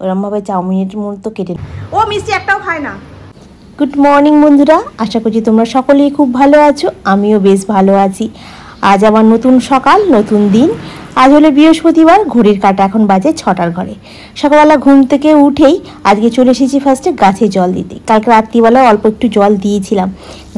ওরমভাবে চাউমিনের মতো কেটে ও মিষ্টি একটাও খায় না। গুড মর্নিং বন্ধুরা, আশা করছি তোমরা সকলেই খুব ভালো আছো। আমিও বেশ ভালো আছি। আজ আবার নতুন সকাল, নতুন দিন। আজ হলো বৃহস্পতিবার, ঘড়ির কাঁটা এখন বাজে 6টার ঘরে। সকালবেলা ঘুম থেকে উঠেই আজকে চলে এসেছি ফার্স্টে গাছে জল দিতে। কালকে রাত্রিবেলায় অল্প একটু জল দিয়েছিলাম।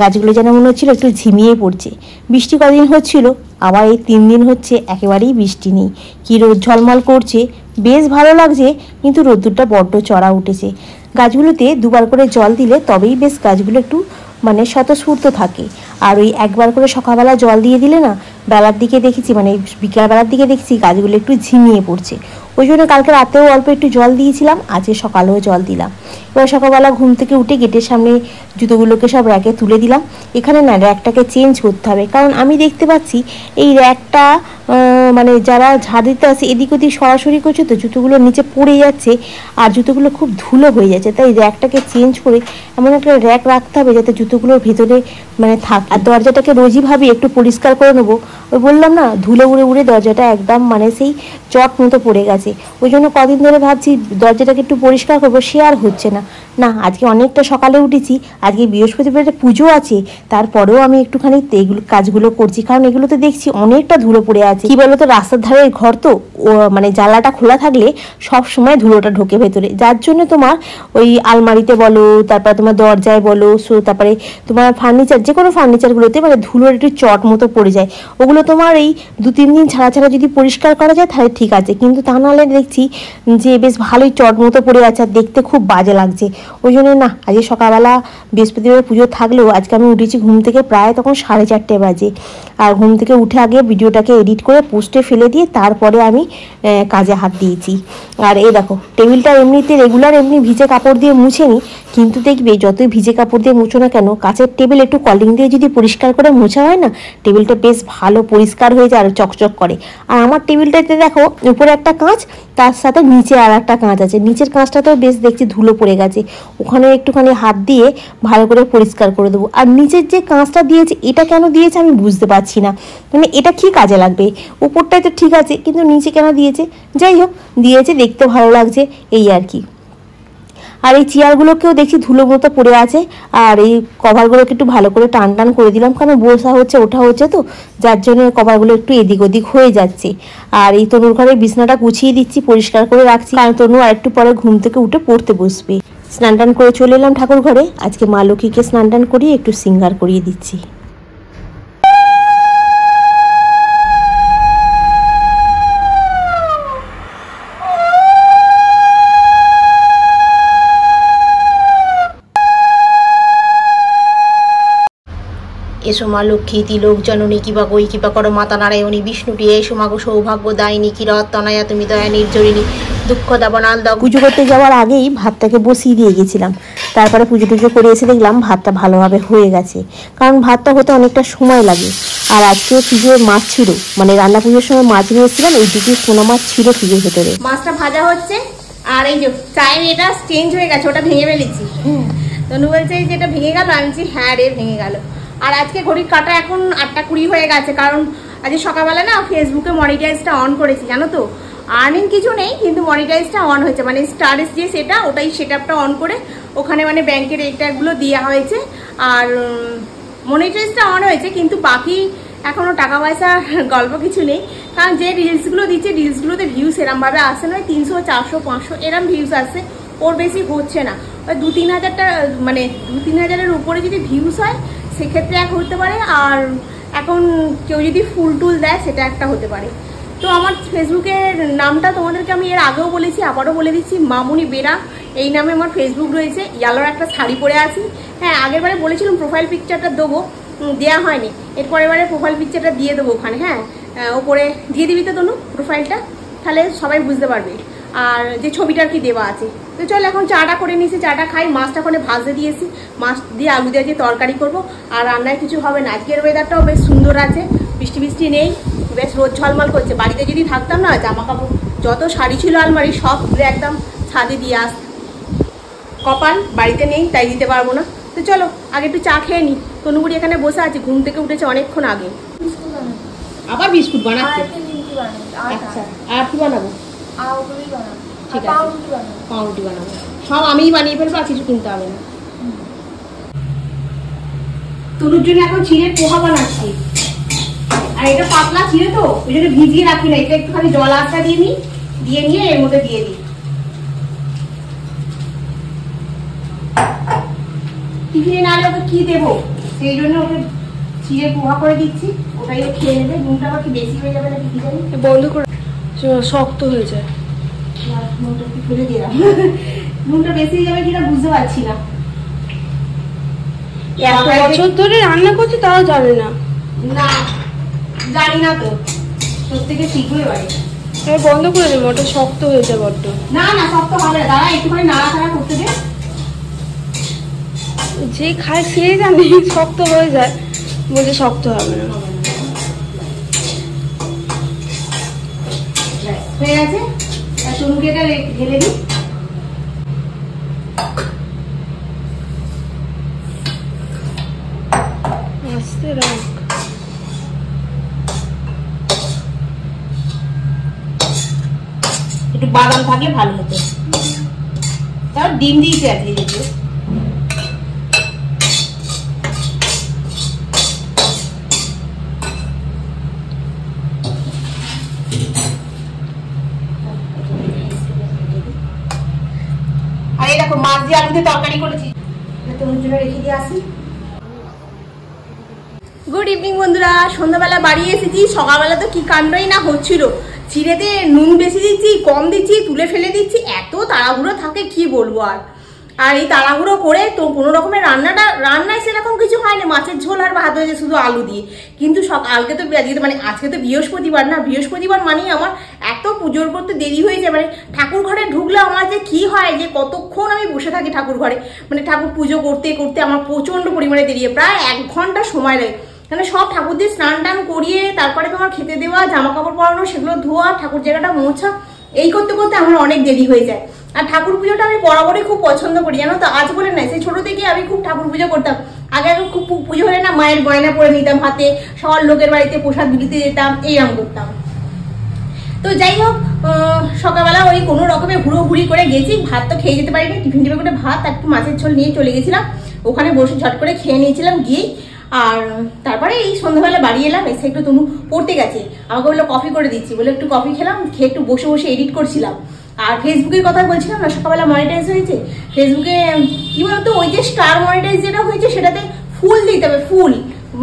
গাছগুলো যেন মনে হচ্ছিলো একটু ঝিমিয়ে পড়ছে। বৃষ্টি কদিন হচ্ছিল, আবার এই 3 দিন হচ্ছে একেবারেই বৃষ্টি নেই। কি রোদ ঝলমল করছে, বেশ ভালো লাগছে, কিন্তু রোদ্দুরটা বড্ড চড়া উঠেছে। গাছগুলোতে দুবার করে জল দিলে তবেই বেশ গাছগুলো একটু মানে স্বতঃস্ফূর্ত থাকে। আর ওই একবার করে সকালবেলা জল দিয়ে দিলে না, বেলার দিকে দেখেছি মানে বিকালবেলার দিকে দেখছি গাছগুলো একটু ঝিমিয়ে পড়ছে। ওই জন্য কালকে রাতেও অল্প একটু জল দিয়েছিলাম, আজকে সকালেও জল দিলাম। এবার সকালবেলা ঘুম থেকে উঠে গেটের সামনে জুতোগুলোকে সব র্যাকে তুলে দিলাম। এখানে না র্যাকটাকে চেঞ্জ করতে হবে, কারণ আমি দেখতে পাচ্ছি এই র্যাকটা মানে যারা ঝাড় দিতে আসে এদিক ওদিক সরাসরি করছে, তো জুতোগুলো নিচে পড়ে যাচ্ছে আর জুতোগুলো খুব ধুলো হয়ে যাচ্ছে। তাই র্যাকটাকে চেঞ্জ করে এমন একটা র্যাক রাখতে হবে যাতে জুতোগুলোর ভেতরে মানে থাকে। আর দরজাটাকে রোজই ভাবি একটু পরিষ্কার করে নেবো। ওই বললাম না, ধুলো উড়ে উড়ে দরজাটা একদম মানে সেই চট মতো পড়ে গেছে। ওই জন্য কদিন ধরে ভাবছি দরজাটাকে একটু পরিষ্কার করবো, সে আর হচ্ছে না। আজকে অনেকটা সকালে উঠেছি, আজকে বৃহস্পতিবার পুজো আছে, তারপরেও আমি একটুখানি এগুলো কাজগুলো করছি, কারণ এগুলোতে দেখছি অনেকটা ধুলো পড়ে আছে। কি বলতো, রাস্তার ধারে ঘর তো, মানে জানলাটা খোলা থাকলে সব সময় ধুলোটা ঢোকে ভেতরে, যার জন্য তোমার ওই আলমারিতে বলো, তারপরে তোমার দরজায় বলো, তারপরে তোমার ফার্নিচার, যে কোনো ফার্নিচারগুলোতে মানে ধুলোর একটু চট মতো পড়ে যায়। ওগুলো তোমার এই 2-3 দিন ছাড়া ছাড়া যদি পরিষ্কার করা যায় তাহলে ঠিক আছে, কিন্তু তা নাহলে দেখছি যে বেশ ভালোই চট মতো পড়ে আছে আর দেখতে খুব বাজে লাগছে। ওই জন্য না, আজকে সকালবেলা বৃহস্পতিবার পুজো থাকলেও আজকে আমি উঠেছি ঘুম থেকে প্রায় তখন 4:30 বাজে। আর ঘুম থেকে উঠে আগে ভিডিওটাকে এডিট করে পোস্টে ফেলে দিয়ে তারপরে আমি কাজে হাত দিয়েছি। আর এই দেখো, টেবিলটা এমনিতে রেগুলার এমনি ভিজে কাপড় দিয়ে মুছে নিই, কিন্তু দেখবে যতই ভিজে কাপড় দিয়ে মুছো না কেন, কাচের টেবিল একটু কলিং দিয়ে যদি পরিষ্কার করে মোছা হয় না, টেবিলটা বেশ ভালো পরিষ্কার হয়ে যায় আর চকচক করে। আর আমার টেবিলটাতে দেখো উপরে একটা কাঁচ, তার সাথে নিচে আর একটা কাঁচ আছে। নিচের কাঁচটাতেও বেশ দেখছি ধুলো পড়ে গেছে, ওখানে একটুখানি হাত দিয়ে ভালো করে পরিষ্কার করে দেবো। আর নিচের যে কাঁচটা দিয়েছে, এটা কেন দিয়েছে আমি বুঝতে পারছি না, মানে এটা কি কাজে লাগবে? উপরটাই তো ঠিক আছে, কিন্তু নিচে কেন দিয়েছে? যাই হোক, দিয়েছে, দেখতে ভালো লাগছে, এই আর কি। আর এই চেয়ারগুলোকেও দেখছি ধুলো মতো পড়ে আছে, আর এই কভারগুলোকে একটু ভালো করে টান টান করে দিলাম, কারণ বসা হচ্ছে ওঠা হচ্ছে তো, যার জন্য কভারগুলো একটু এদিক ওদিক হয়ে যাচ্ছে। আর এই তনুর ঘরের বিছনাটা গুছিয়ে দিচ্ছি, পরিষ্কার করে রাখছি, কারণ তনু আর একটু পরে ঘুম থেকে উঠে পড়তে বসবে। স্নান টান করে চলে এলাম ঠাকুর ঘরে। আজকে মা লক্ষ্মীকে স্নান টান করিয়ে একটু সিঙ্গার করিয়ে দিচ্ছি। এসো মা লক্ষ্মী, তিলোক জননী, কিবা গই কিবা করো মাতা নারায়ণী, বিষ্ণুটি এসো মাগো সৌভাগ্য দায়িনী, কিরত্তনায়া তুমি দয়া নির্জরিনী, দুঃখ দাবনাল দাও। পুজো করতে যাওয়ার আগেই ভাতটাকে বসিয়ে দিয়ে গেছিলাম, তারপরে পুজো টুজো করে এসে দেখলাম ভাতটা ভালোভাবে হয়ে গেছে, কারণ ভাতটা হতে অনেকটা সময় লাগে। আর আজকে ফ্রিজে মাছ ছিল, মানে রান্না পুজোর সময় মাছ নিয়ে এসেছিলাম, এই দিকে পোনা মাছ ছিল ফ্রিজের ভেতরে। মাছটা ভাজা হচ্ছে, আর এই যে চায়ের এটা চেঞ্জ হয়ে গেছে, ওটা ভেঙে ফেলেছি। তনু বলছে যে এটা ভেঙে গেল, আমি বলছি হ্যাঁ রে ভেঙে গেল। আর আজকে ঘড়ির কাঁটা এখন 8:20 হয়ে গেছে, কারণ আজকে সকালবেলা না ফেসবুকে মনিটাইজটা অন করেছি, জানো তো। আর্নিং কিছু নেই, কিন্তু মনিটাইজটা অন হয়েছে, মানে স্টারেস যে সেটা, ওটাই সেটআপটা অন করে ওখানে মানে ব্যাংকের এইটাগুলো দেওয়া হয়েছে, আর মনিটাইজটা অন হয়েছে, কিন্তু বাকি এখনও টাকা পয়সা গল্প কিছু নেই, কারণ যে রিলসগুলো দিচ্ছে রিলসগুলোতে ভিউস এরমভাবে আসে নয়, 300, 400, 500 এরম ভিউস আসছে, ওর বেশি হচ্ছে না। ওই 2-3 হাজারটা মানে 2-3 হাজারের উপরে যদি ভিউস হয় সেক্ষেত্রে এক হতে পারে, আর এখন কেউ যদি ফুল টুল দেয় সেটা একটা হতে পারে। তো আমার ফেসবুকের নামটা তোমাদেরকে আমি এর আগেও বলেছি, আবারও বলে দিচ্ছি, মামুনি বেরা এই নামে আমার ফেসবুক রয়েছে। ইয়ালোর একটা শাড়ি পরে আছি। হ্যাঁ, আগের বারে বলেছিলাম প্রোফাইল পিকচারটা দেবো, দেওয়া হয়নি, এরপরের বারে প্রোফাইল পিকচারটা দিয়ে দেবো ওখানে। হ্যাঁ, ওপরে দিয়ে দিবি তো তনু প্রোফাইলটা, তাহলে সবাই বুঝতে পারবে আর যে ছবিটার কি দেওয়া আছে। তো চল এখন চাটা করে নিয়েছি, চাটা খাই। মাছটা ওখানে ভাজতে দিয়েছি, মাছ দিয়ে আলু দিয়ে তরকারি করব, আর রান্নায় কিছু হবে না। আজকের ওয়েদারটাও বেশ সুন্দর আছে, বৃষ্টি বৃষ্টি নেই, বেশ রোদ ঝলমল করছে। বাড়িতে যদি থাকতাম না, জামা কাপড় যত শাড়ি ছিল আলমারি সব একদম ছাদে দিয়ে আস, কপাল বাড়িতে নেই তাই দিতে পারবো না। তো চলো আগে একটু চা খেয়ে নি। তনুগুড়ি এখানে বসে আছে, ঘুম থেকে উঠেছে অনেকক্ষণ আগে। আবার বিস্কুট বানাচ্ছে? আচ্ছা, আর কি বানাবো? ঠিক আছে, পাউরুটি বানাবো, সব আমিই বানিয়ে ফেলবো, আর কিছু কিনতে হবে না। তনুর জন্য এখন চিড়ের পোহা বানাচ্ছি, আর এটা পাতলা চিড়ে তো ওই জন্য ভিজিয়ে রাখি না, এটা একটুখানি জল আটটা দিয়ে নিই, দিয়ে নিয়ে এর মধ্যে দিয়ে দিই। টিফিনে না হলে ওকে কি দেবো, সেই জন্য ওকে চিড়ে পোহা করে দিচ্ছি, ওটাই ও খেয়ে নেবে। নুনটা আবার কি বেশি হয়ে যাবে নাকি কি জানি, বন্ধ করে শক্ত হয়ে যায়। নুনটা একটু ফেলে দিলাম, নুনটা বেশি হয়ে যাবে কিনা বুঝতে পারছি না। এত বছর ধরে রান্না করছি তাও জানে না। না জানি না তো, প্রত্যেকে শিখবে বাড়ি। বন্ধ করে দেবো, ওটা শক্ত হয়ে যায় বড্ড। না না শক্ত হবে না, দাঁড়া একটুখানি নাড়াচাড়া করতে দে। যে খায় সে জানে শক্ত হয়ে যায়, বলছে শক্ত হবে না। হয়ে গেছে, তনুকে এটা ঢেলে দিই। আস্তে রাখ। একটু বাদাম থাকলে ভালো হতো, তাও ডিম দিয়েছে আর কি। আর এই দেখো মাছ দিয়ে আলুতে তরকারি করেছি, তোমার জন্য রেখে দিয়ে আসি। গুড ইভিনিং বন্ধুরা, সন্ধ্যাবেলা বাড়ি এসেছি। সকালবেলা তো কি কাণ্ডই না হচ্ছিল, চিড়েতে নুন বেশি দিচ্ছি, কম দিচ্ছি, তুলে ফেলে দিচ্ছি, এত তাড়াহুড়ো থাকে কি বলবো। আর এই তাড়াহুড়ো করে তো কোনো রকমের রান্নায় সেরকম কিছু হয়নি, মাছের ঝোল আর ভাত হয়েছে শুধু আলু দিয়ে। কিন্তু কালকে তো মানে আজকে তো বৃহস্পতিবার না, বৃহস্পতিবার মানেই আমার এত পুজোর করতে দেরি হয়ে যায়। মানে ঠাকুর ঘরে ঢুকলে আমার যে কি হয়, যে কতক্ষণ আমি বসে থাকি ঠাকুর ঘরে, মানে ঠাকুর পুজো করতে করতে আমার প্রচন্ড পরিমাণে দেরি হয়, প্রায় 1 ঘন্টা সময় লাগে। মানে সব ঠাকুরদের স্নান টান করিয়ে তারপরে তোমার খেতে দেওয়া, জামা কাপড় পরানো, সেগুলো ধোয়া, ঠাকুর জায়গাটা মোছা, এই করতে করতে আমার অনেক দেরি হয়ে যায়। আর ঠাকুর পুজোটা আমি বরাবরই খুব পছন্দ করি, জানো তো, আজ বলে নাই, সেই ছোট থেকে আমি খুব ঠাকুর পুজো করতাম। আগে খুব পুজো হলে না মায়ের গয়না পরে নিতাম হাতে, সবার লোকের বাড়িতে প্রসাদ দিতে যেতাম, এইরকম করতাম। তো যাই হোক, সকালবেলা ওই কোনো রকমে ঘুরি করে গেছি, ভাত তো খেয়ে যেতে পারিনি, টিফিন টিফিন করে ভাত একটু মাছের ঝোল নিয়ে চলে গেছিলাম, ওখানে বসে ঝট করে খেয়ে নিয়েছিলাম গিয়ে। আর তারপরে এই সন্ধ্যাবেলা বাড়ি এলাম, এসে একটু তনু পড়তে গেছে, আমাকে বললো কফি করে দিচ্ছি, বলে একটু কফি খেলাম, খেয়ে একটু বসে বসে এডিট করছিলাম। আর ফেসবুকের কথা বলছিলাম না, সকালবেলা মনিটাইজ হয়েছে ফেসবুকে, কি বলতো, ওই যে স্টার মনিটাইজ যেটা হয়েছে সেটাতে ফুল দিতে হবে, ফুল,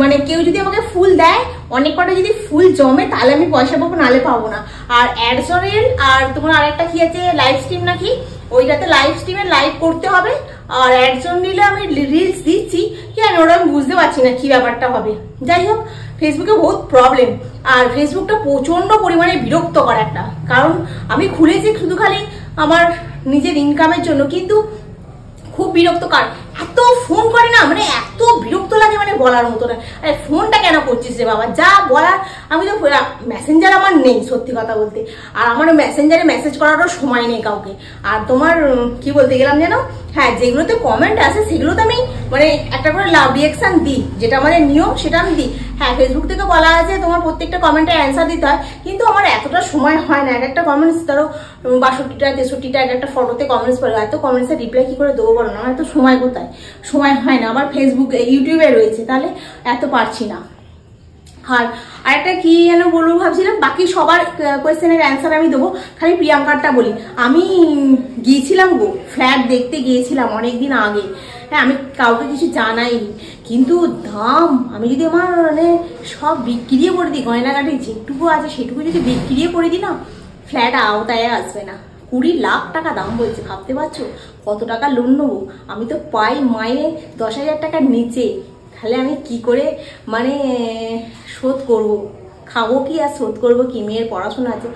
মানে কেউ যদি আমাকে ফুল দেয়, অনেক কটা যদি ফুল জমে তাহলে আমি পয়সা পাবো, নালে পাবো না। আর অ্যাডসনের আর তোমার আরেকটা কি আছে লাইভ স্ট্রিম নাকি, ওইটাতে লাইভ স্ট্রিমে লাইভ করতে হবে। আর অ্যাডসন নিলে আমি রিলস দিচ্ছি, কি আর ওরা আমি বুঝতে পারছি না কি ব্যাপারটা হবে। যাই হোক, ফেসবুকে বহুত প্রবলেম, আর ফেসবুকটা প্রচন্ড পরিমাণে বিরক্ত করা একটা, কারণ আমি খুলেছি শুধু খালি আমার নিজের ইনকামের জন্য, কিন্তু খুব বিরক্তকর, এত ফোন করে না, মানে এত বিরক্ত লাগে, মানে বলার মতো না। আরে ফোনটা কেন করছিস রে বাবা, যা বলার। আমি তো মেসেঞ্জার আমার নেই সত্যি কথা বলতে, আর আমার মেসেঞ্জারে মেসেজ করারও সময় নেই কাউকে। আর তোমার কি বলতে গেলাম যেন, হ্যাঁ, যেগুলোতে কমেন্ট আছে সেগুলোতে আমি মানে একটা করে লাভ রিয়াকশন দিই, যেটা আমাদের নিয়ম সেটা আমি দিই। হ্যাঁ, ফেসবুক থেকে বলা আছে তোমার প্রত্যেকটা কমেন্টে অ্যান্সার দিতে হয়, কিন্তু আমার এতটা সময় হয় না। একটা কমেন্টস ধরো 62টা 63টা, একটা ফটোতে কমেন্টস পড়ে, এত কমেন্টসের রিপ্লাই কি করে দেবো বলো না, আমার এত সময় কোথায়, সময় হয় না। আমার ফেসবুক ইউটিউবে রয়েছে, তাহলে এত পারছি না। আর আরেকটা কি যেন বলবো ভাবছিলাম, বাকি সবার কোয়েশ্চেনের অ্যান্সার আমি দেবো, খালি প্রিয়াঙ্কারটা বলি। আমি গিয়েছিলাম গো, ফ্ল্যাট দেখতে গিয়েছিলাম অনেকদিন আগে। হ্যাঁ, আমি কাউকে কিছু জানাইনি, কিন্তু দাম, আমি যদি আমার মানে সব বিক্রিয়ে করে দিই, গয়নাগাটি যেটুকু আছে সেটুকু যদি বিক্রিয়ে করে দিই না, ফ্ল্যাট আওতায় আসবে না। 20 লাখ টাকা দাম বলছে, ভাবতে পারছো কত টাকা লোন নেবো? আমি তো পাই মাইনে 10,000 টাকার নিচে, তাহলে আমি কি করে মানে শোধ করব? খাবো কি আর শোধ করবো কি? মেয়ের পড়াশোনা আছে।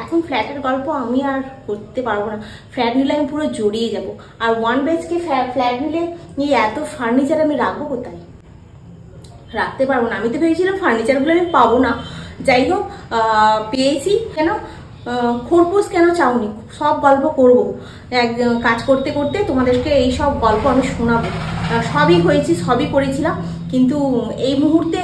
এখন ফ্ল্যাটের গল্প আমি আর করতে পারবো না, ফ্ল্যাট নিলে আমি পুরো জড়িয়ে যাব। আর 1 BHK ফ্ল্যাট নিলে এত ফার্নিচার আমি রাখবো কোথায়? রাখতে পারবো না। আমি তো ভেবেছিলাম ফার্নিচারগুলো আমি পাবো না, যাই হোক পেয়েছি। কেন খোরপোশ কেন চাওনি? সব গল্প করবো, কাজ করতে করতে তোমাদেরকে এই সব গল্প আমি শোনাবো। সবই হয়েছি, সবই করেছিলাম, কিন্তু এই মুহূর্তে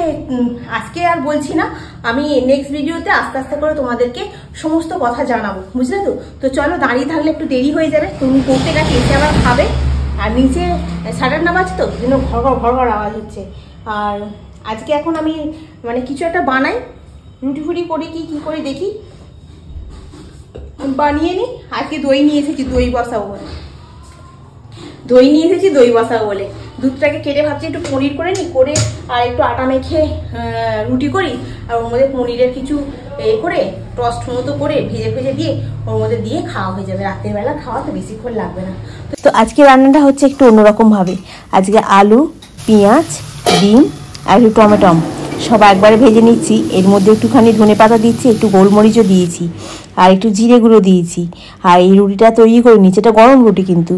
আজকে আর বলছি না, আমি নেক্সট ভিডিওতে আস্তে আস্তে করে তোমাদেরকে সমস্ত কথা জানাবো, বুঝলে তো? তো চলো, দাঁড়িয়ে থাকলে একটু দেরি হয়ে যাবে। তুমি পড়তে গেছে, এসে আবার খাবে। আর নিচে সাড়ে না বাজে তো, যেন ঘর ঘর আওয়াজ হচ্ছে। আর আজকে এখন আমি মানে কিছু একটা বানাই, রুটি ফুটি করি কি করি দেখি, বানিয়ে নিই। আজকে দই নিয়ে এসেছি, দই বসাবো বলে। দুধটাকে কেটে ভাবছি একটু পনির করে নিই, করে আর একটু আটা মেখে রুটি করি, আর ওর মধ্যে পনিরের কিছু করে টস্ট মতো করে ভেজে দিয়ে ওর মধ্যে দিয়ে খাওয়া হয়ে যাবে। রাতের বেলা খাওয়া তো বেশিক্ষণ লাগবে না। তো আজকে রান্নাটা হচ্ছে একটু অন্যরকম ভাবে। আজকে আলু, পেঁয়াজ, ডিম আর একটু টমেটো সব একবারে ভেজে নিচ্ছি। এর মধ্যে একটুখানি ধনেপাতা দিচ্ছি, একটু গোলমরিচও দিয়েছি, আর একটু জিরে গুঁড়ো দিয়েছি। আর এই রুটিটা তৈরি করে নিচ্ছি, এটা গরম রুটি কিন্তু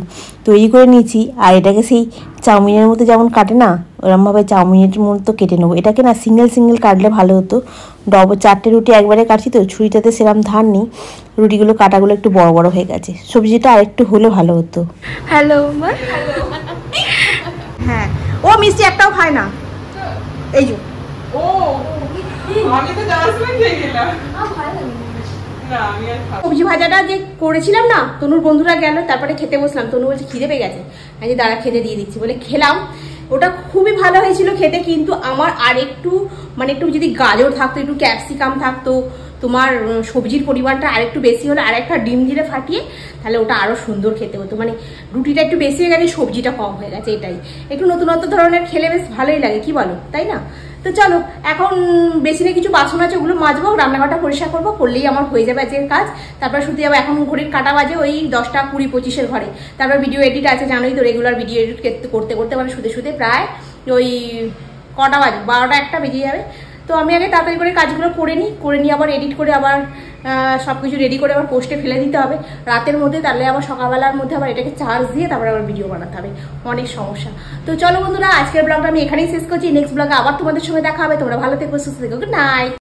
তৈরি করে নিচ্ছি। আর এটাকে সেই চাউমিনের মতো যেমন কাটে না, ওরমভাবে চাউমিনের মতো কেটে নেবো। এটাকে না সিঙ্গেল কাটলে ভালো হতো। 4টে রুটি একবারে কাটছি তো, ছুরিটাতে সেরকম ধার নেই, রুটিগুলো কাটাগুলো একটু বড় হয়ে গেছে। সবজিটা আরেকটু হলে ভালো হতো। হ্যালো মা। হ্যাঁ, ও মিষ্টি একটাও খায় না। এই যে সবজি ভাজাটা যে করেছিলাম না, তনুর বন্ধুরা গেল, তারপরে খেতে বসলাম। তনু বলছে খিদে পেয়ে গেছে, আমি দাঁড়া খেতে দিয়ে দিচ্ছি বলে খেলাম। ওটা খুবই ভালো হয়েছিল খেতে, কিন্তু আমার আর একটু মানে একটু যদি গাজর থাকতো, একটু ক্যাপসিকাম থাকতো, তোমার সবজির পরিমাণটা আরেকটু বেশি হলে, আর একটা ডিম দিয়ে ফাটিয়ে, তাহলে ওটা আরো সুন্দর খেতে হতো। মানে রুটিটা একটু বেশি হয়ে গেছে, সবজিটা কম হয়ে গেছে। এটাই একটু নতুনত্ব ধরনের খেলে বেশ ভালোই লাগে, কি বলো, তাই না? তো চলো, এখন বেশি না কিছু বাসন আছে, ওগুলো মাজবো, রান্নাঘরটা পরিষ্কার করবো, করলেই আমার হয়ে যাবে আজকের কাজ। তারপর শুধু যাবো, এখন ঘড়ির কাটা বাজে ওই 10টা 20-25 ঘরে। তারপর ভিডিও এডিট আছে, জানোই তো, রেগুলার ভিডিও এডিট করতে মানে শুতে প্রায় ওই কটা বাজে, 12টা 1টা বেজে যাবে। তো আমি আগে তাড়াতাড়ি করে কাজগুলো করে নিই, আবার এডিট করে আবার সবকিছু রেডি করে আবার পোস্টে ফেলে দিতে হবে রাতের মধ্যে। তাহলে আবার সকালবেলার মধ্যে আবার এটাকে চার্জ দিয়ে তারপরে আবার ভিডিও বানাতে হবে, অনেক সমস্যা। তো চলো বন্ধুরা, আজকের ব্লগটা আমি এখানেই শেষ করছি। নেক্সট ব্লগে আবার তোমাদের সঙ্গে দেখা হবে। তোমরা ভালো থেকো, সুস্থ থেকো। Good night.